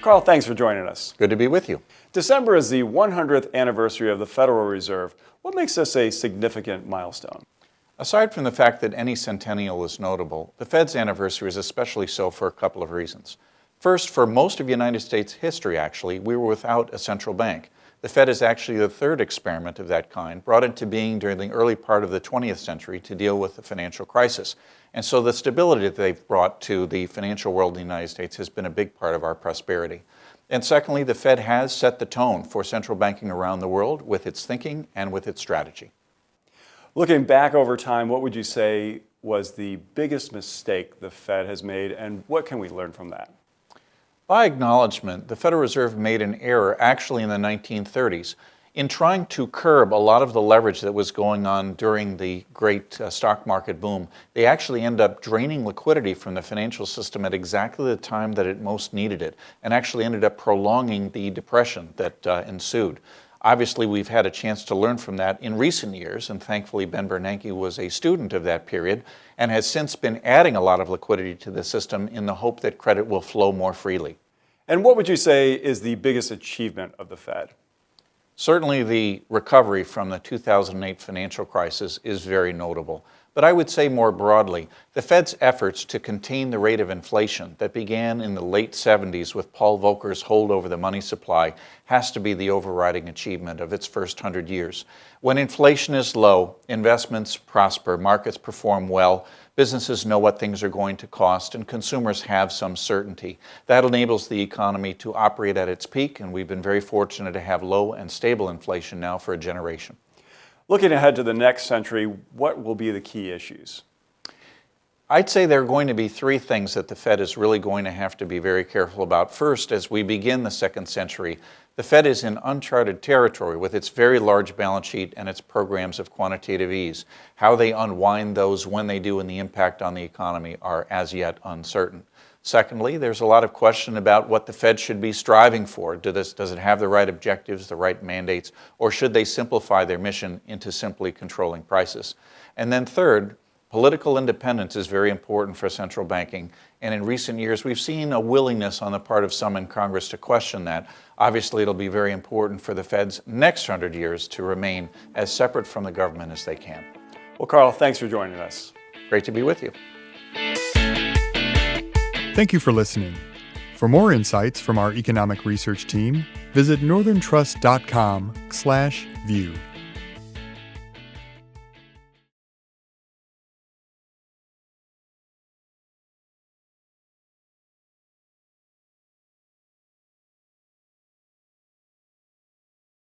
Carl, thanks for joining us. Good to be with you. December is the 100th anniversary of the Federal Reserve. What makes this a significant milestone? Aside from the fact that any centennial is notable, the Fed's anniversary is especially so for a couple of reasons. First, for most of United States history, actually, we were without a central bank. The Fed is actually the third experiment of that kind, brought into being during the early part of the 20th century to deal with the financial crisis. And so the stability that they've brought to the financial world in the United States has been a big part of our prosperity. And secondly, the Fed has set the tone for central banking around the world with its thinking and with its strategy. Looking back over time, what would you say was the biggest mistake the Fed has made, and what can we learn from that? By acknowledgement, the Federal Reserve made an error actually in the 1930s in trying to curb a lot of the leverage that was going on during the great stock market boom. They actually ended up draining liquidity from the financial system at exactly the time that it most needed it, and actually ended up prolonging the depression that ensued. Obviously, we've had a chance to learn from that in recent years, and thankfully Ben Bernanke was a student of that period and has since been adding a lot of liquidity to the system in the hope that credit will flow more freely. And what would you say is the biggest achievement of the Fed? Certainly the recovery from the 2008 financial crisis is very notable. But I would say more broadly, the Fed's efforts to contain the rate of inflation that began in the late 70s with Paul Volcker's hold over the money supply has to be the overriding achievement of its first 100 years. When inflation is low, investments prosper, markets perform well, businesses know what things are going to cost, and consumers have some certainty. That enables the economy to operate at its peak, and we've been very fortunate to have low and stable inflation now for a generation. Looking ahead to the next century, what will be the key issues? I'd say there are going to be three things that the Fed is really going to have to be very careful about. First, as we begin the second century, the Fed is in uncharted territory with its very large balance sheet and its programs of quantitative ease. How they unwind those, when they do, and the impact on the economy are as yet uncertain. Secondly, there's a lot of question about what the Fed should be striving for. Does it have the right objectives, the right mandates, or should they simplify their mission into simply controlling prices? And then third, political independence is very important for central banking, and in recent years we've seen a willingness on the part of some in Congress to question that. Obviously, it'll be very important for the Fed's next 100 years to remain as separate from the government as they can. Well, Carl, thanks for joining us. Great to be with you. Thank you for listening. For more insights from our economic research team, visit northerntrust.com/view.